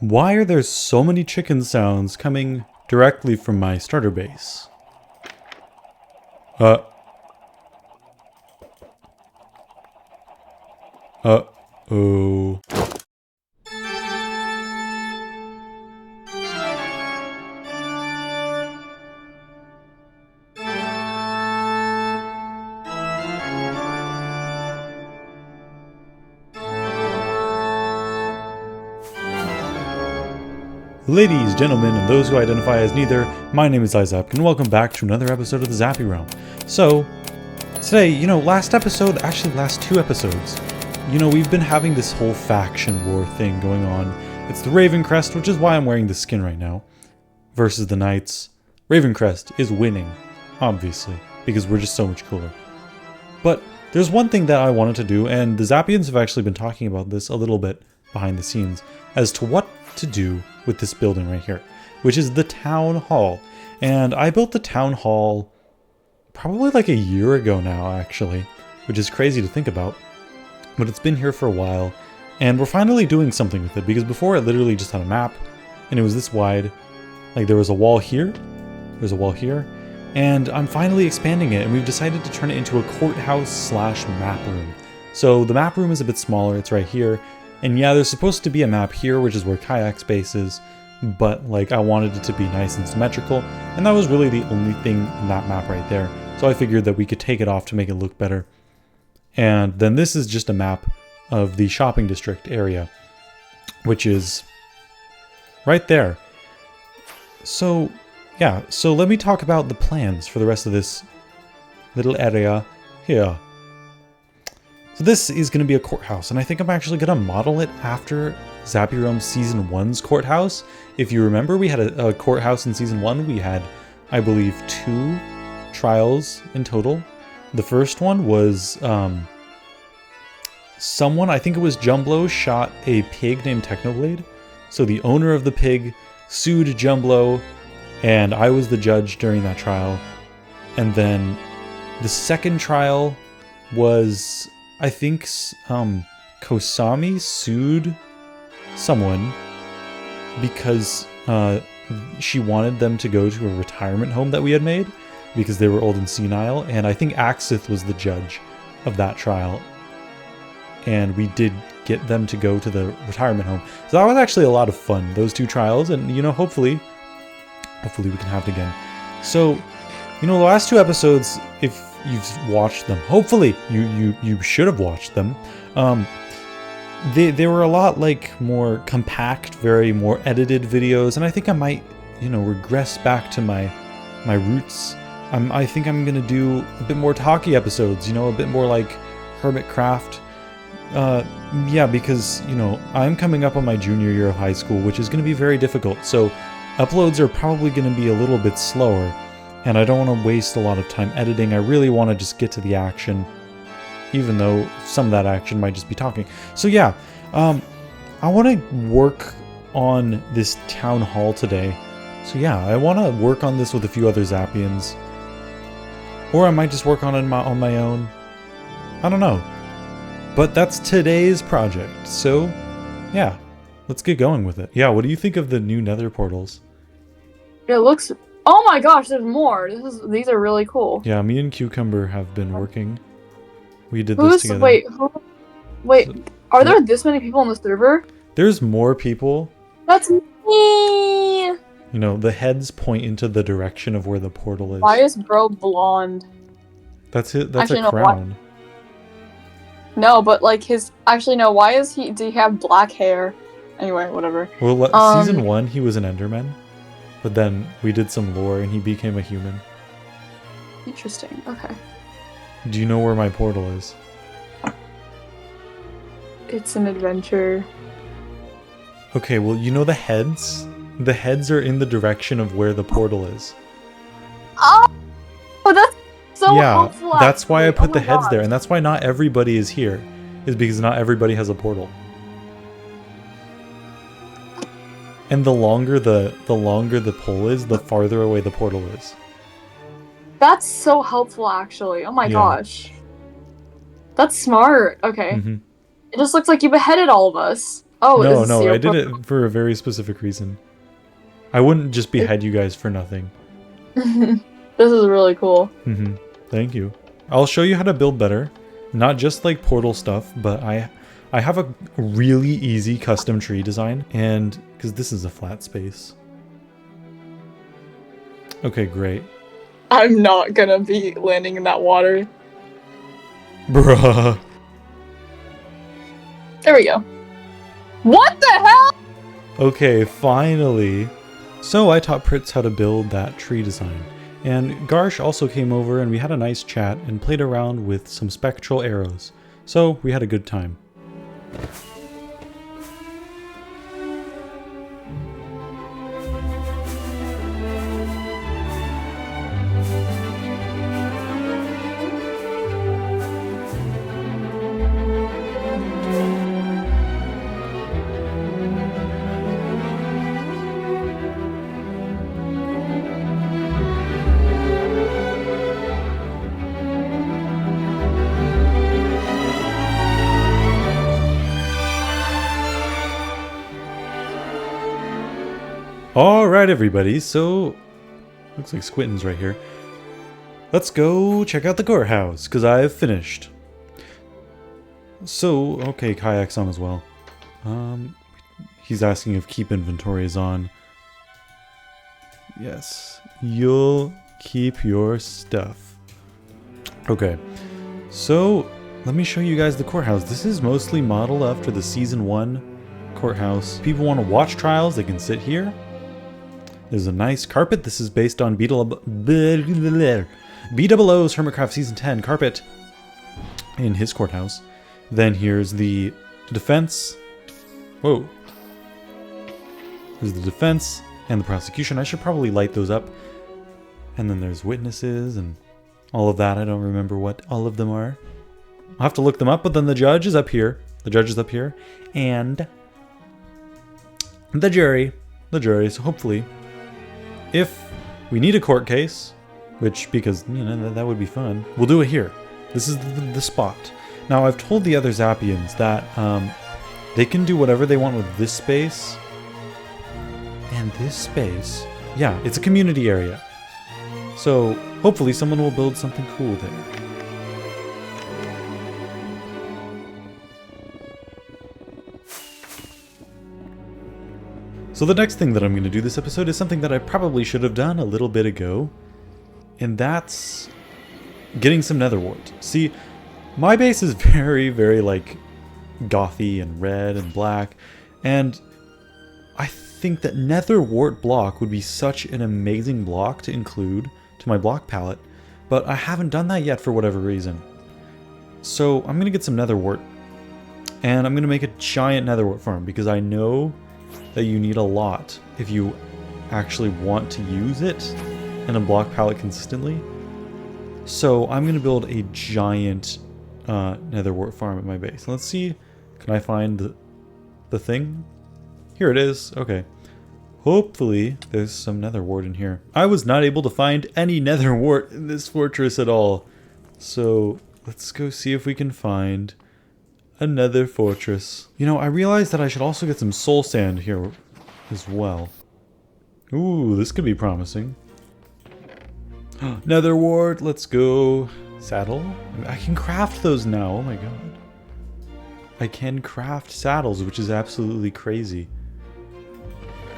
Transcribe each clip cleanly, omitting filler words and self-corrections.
Why are there so many chicken sounds coming directly from my starter base? Uh. Uh-oh. Ladies, gentlemen, and those who identify as neither, my name is Izapc, and welcome back to another episode of the Zappy Realm. So, today, last two episodes, we've been having this whole faction war thing going on. It's the Ravencrest, which is why I'm wearing this skin right now, versus the Knights. Ravencrest is winning, obviously, because we're just so much cooler. But there's one thing that I wanted to do, and the Zappians have actually been talking about this a little bit behind the scenes, as to what to do with this building right here, which is the town hall. And I built the town hall probably like a year ago now, actually, which is crazy to think about, but it's been here for a while, and we're finally doing something with it, because before it literally just had a map, and it was this wide. Like, there was a wall here, there's a wall here, and I'm finally expanding it, and we've decided to turn it into a courthouse slash map room. So the map room is a bit smaller, it's right here. And yeah, there's supposed to be a map here, which is where Kayak's base is, but like I wanted it to be nice and symmetrical, and that was really the only thing in that map right there. So I figured that we could take it off to make it look better. And then this is just a map of the shopping district area, which is right there. So yeah, so let me talk about the plans for the rest of this little area here. So this is going to be a courthouse, and I think I'm actually going to model it after Zappy Realm Season 1's courthouse. If you remember, we had a courthouse in Season 1. We had, I believe, 2 trials in total. The first one was someone, I think it was Jumblo, shot a pig named Technoblade. So the owner of the pig sued Jumblo, and I was the judge during that trial. And then the second trial was, I think, Kosami sued someone because she wanted them to go to a retirement home that we had made because they were old and senile, and I think Axith was the judge of that trial, and we did get them to go to the retirement home. So that was actually a lot of fun, those 2 trials, and hopefully we can have it again. So, the last 2 episodes, if you've watched them, hopefully you should have watched them. They were a lot like more compact, very more edited videos, and I think I might regress back to my roots. I think I'm gonna do a bit more talky episodes, a bit more like Hermitcraft. Yeah, because I'm coming up on my junior year of high school, which is gonna be very difficult, so uploads are probably gonna be a little bit slower. And I don't want to waste a lot of time editing. I really want to just get to the action, even though some of that action might just be talking. So yeah, I want to work on this town hall today. So yeah, I want to work on this with a few other Zappians. Or I might just work on it on my own. I don't know. But that's today's project. So yeah, let's get going with it. Yeah, what do you think of the new Nether portals? It looks... Oh my gosh, there's more. These are really cool. Yeah, me and Cucumber have been working. We did this together. Wait, are there this many people on the server? There's more people. That's me! The heads point into the direction of where the portal is. Why is bro blonde? That's it. That's actually, a crown. No, but like his... Actually, no, why is he... Do he have black hair? Anyway, whatever. Well, Season 1, he was an Enderman. But then we did some lore and he became a human. Interesting, okay. Do you know where my portal is? It's an adventure. Okay, well, the heads? The heads are in the direction of where the portal is. Oh, that's so helpful. Yeah, that's why I put the heads there, and that's why not everybody is here. Is because not everybody has a portal. And the longer the pole is, the farther away the portal is. That's so helpful, actually. Oh my gosh. That's smart. Okay. It just looks like you beheaded all of us. Oh, No, is no, zero I did it for a very specific reason. I wouldn't just behead you guys for nothing. This is really cool. Thank you. I'll show you how to build better. Not just like portal stuff, but I have a really easy custom tree design, and because this is a flat space. Okay, great. I'm not gonna be landing in that water. Bruh. There we go. What the hell? Okay, finally. So I taught Priitz how to build that tree design. And Garsh also came over and we had a nice chat and played around with some spectral arrows. So we had a good time. Alright everybody, so looks like Squitt3n's right here. Let's go check out the courthouse, because I've finished. So, okay, Kayak's on as well. He's asking if keep inventory is on. Yes, you'll keep your stuff. Okay, so let me show you guys the courthouse. This is mostly modeled after the Season 1 courthouse. People want to watch trials, they can sit here. There's a nice carpet. This is based on BOO's Hermitcraft Season 10 carpet in his courthouse. Then here's the defense. Whoa. There's the defense and the prosecution. I should probably light those up. And then there's witnesses and all of that. I don't remember what all of them are. I'll have to look them up, but then the judge is up here. The judge is up here. And the jury. So hopefully, if we need a court case, which, because, you know, that would be fun, we'll do it here. This is the spot. Now, I've told the other Zappians that they can do whatever they want with this space. And this space, yeah, it's a community area. So, hopefully someone will build something cool there. So the next thing that I'm going to do this episode is something that I probably should have done a little bit ago. And that's getting some Nether Wart. See, my base is very, very like gothy and red and black. And I think that Nether Wart block would be such an amazing block to include to my block palette. But I haven't done that yet for whatever reason. So I'm going to get some Nether Wart. And I'm going to make a giant Nether Wart farm because I know that you need a lot if you actually want to use it in a block palette consistently. So I'm going to build a giant Nether Wart farm at my base. Let's see, can I find the thing? Here it is. Okay. Hopefully there's some Nether Wart in here. I was not able to find any Nether Wart in this fortress at all. So let's go see if we can find another fortress. You know, I realized that I should also get some soul sand here as well. Ooh, this could be promising. Nether Wart, let's go. Saddle? I can craft those now, oh my god. I can craft saddles, which is absolutely crazy.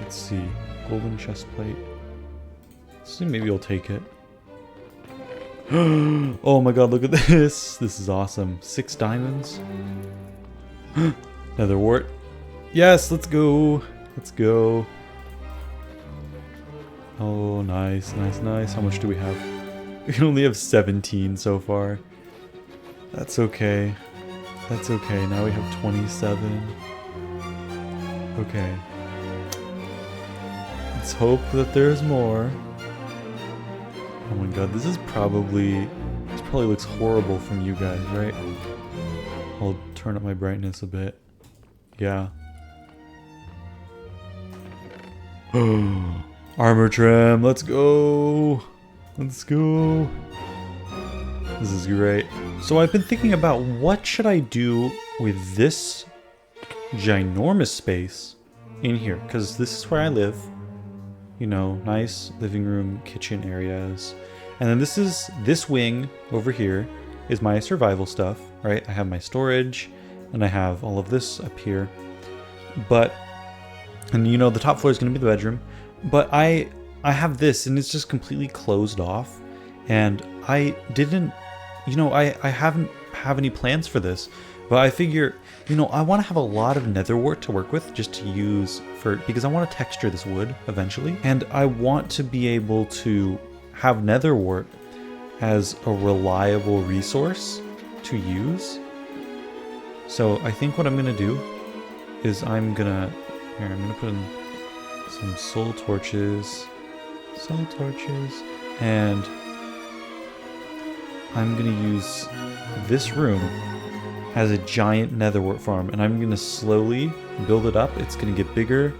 Let's see, golden chest plate. Let's see, maybe I'll take it. Oh my god, look at this. This is awesome. 6 diamonds. Nether Wart. Yes, let's go. Let's go. Oh, nice, nice, nice. How much do we have? We only have 17 so far. That's okay. That's okay. Now we have 27. Okay. Let's hope that there's more. Oh my god, this probably looks horrible from you guys, right? I'll turn up my brightness a bit. Yeah. Armor trim, let's go! Let's go! This is great. So I've been thinking about what should I do with this ginormous space in here, because this is where I live. You know, nice living room, kitchen areas. And then this wing over here is my survival stuff, right? I have my storage, and I have all of this up here. And you know, the top floor is going to be the bedroom. But I have this, and it's just completely closed off. And I didn't, you know, I haven't have any plans for this. But I figure, you know, I want to have a lot of Nether Wart to work with just to use because I want to texture this wood eventually. And I want to be able to have Nether Wart as a reliable resource to use. So I think what I'm going to do is I'm going to put in some soul torches, and I'm going to use this room as a giant Nether Wart farm, and I'm going to slowly build it up. It's going to get bigger,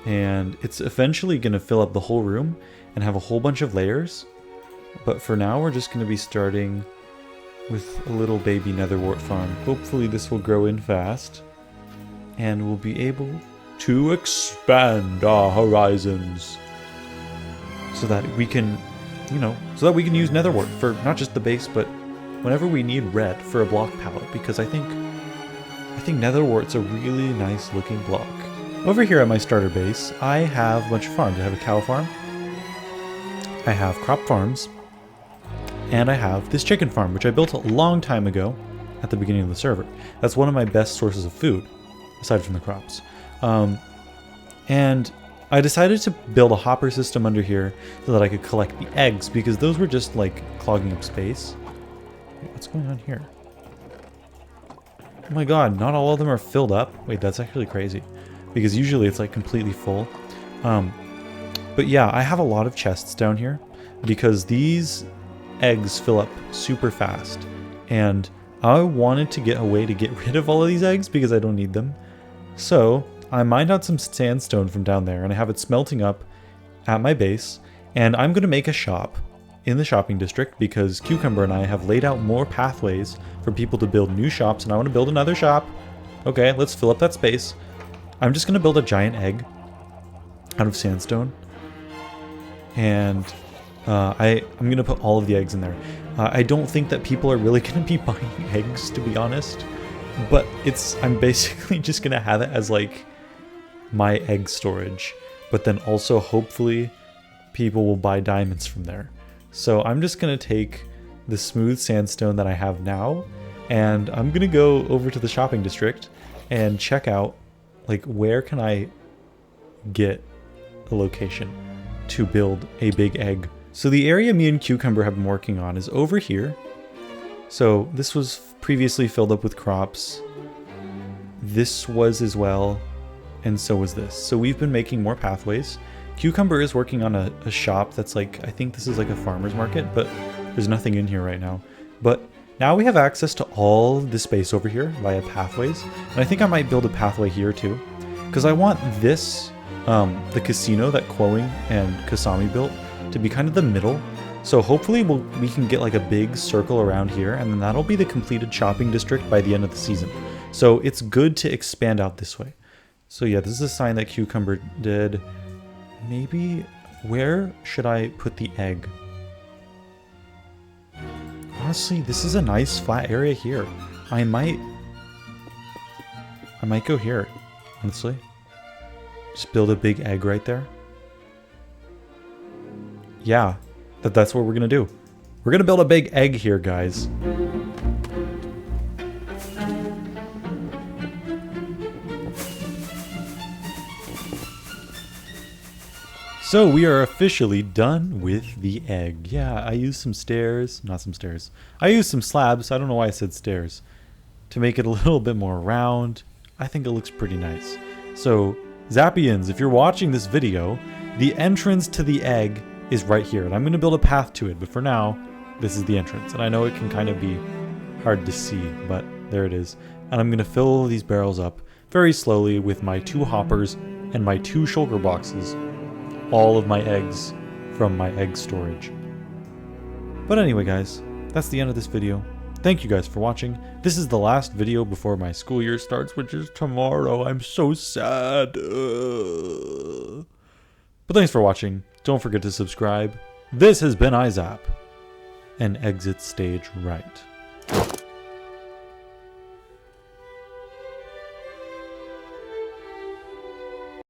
and it's eventually going to fill up the whole room and have a whole bunch of layers. But for now, we're just going to be starting with a little baby Nether Wart farm. Hopefully this will grow in fast, and we'll be able to expand our horizons so that we can, you know, use Nether Wart for not just the base, but whenever we need red for a block palette, because I think Nether Wart's a really nice looking block. Over here at my starter base, I have a bunch of farms. I have a cow farm, I have crop farms, and I have this chicken farm, which I built a long time ago at the beginning of the server. That's one of my best sources of food, aside from the crops. And I decided to build a hopper system under here so that I could collect the eggs, because those were just like clogging up space. Wait, what's going on here? Oh my god, not all of them are filled up. Wait, that's actually crazy, because usually it's like completely full. But yeah, I have a lot of chests down here because these eggs fill up super fast, and I wanted to get a way to get rid of all of these eggs because I don't need them. So I mined out some sandstone from down there, and I have it smelting up at my base, and I'm going to make a shop in the shopping district because Cucumber and I have laid out more pathways for people to build new shops, and I want to build another shop. Okay, let's fill up that space. I'm just going to build a giant egg out of sandstone, and I'm going to put all of the eggs in there. I don't think that people are really going to be buying eggs, to be honest, but I'm basically just going to have it as like my egg storage, but then also hopefully people will buy diamonds from there. So I'm just going to take the smooth sandstone that I have now, and I'm going to go over to the shopping district and check out like where can I get a location to build a big egg. So the area me and Cucumber have been working on is over here. So this was previously filled up with crops. This was as well, and so was this. So we've been making more pathways. Cucumber is working on a shop that's like, I think this is like a farmer's market, but there's nothing in here right now. But now we have access to all the space over here via pathways. And I think I might build a pathway here too, because I want this, the casino that Quoing and Kasami built, to be kind of the middle. So hopefully we can get like a big circle around here, and then that'll be the completed shopping district by the end of the season. So it's good to expand out this way. So yeah, this is a sign that Cucumber did. Maybe, where should I put the egg? Honestly, this is a nice flat area here. I might go here, honestly. Just build a big egg right there. Yeah, that's what we're gonna do. We're gonna build a big egg here, guys. So we are officially done with the egg. Yeah, I used some stairs, not some stairs. I used some slabs, I don't know why I said stairs, to make it a little bit more round. I think it looks pretty nice. So, Zappians, if you're watching this video, the entrance to the egg is right here, and I'm going to build a path to it, but for now, this is the entrance. And I know it can kind of be hard to see, but there it is. And I'm going to fill these barrels up very slowly with my 2 hoppers and my 2 shulker boxes. All of my eggs from my egg storage. But anyway, guys, that's the end of this video. thank you guys for watching. This is the last video before my school year starts, which is tomorrow. I'm so sad. But thanks for watching. Don't forget to subscribe. This has been Izapc. And exit stage right.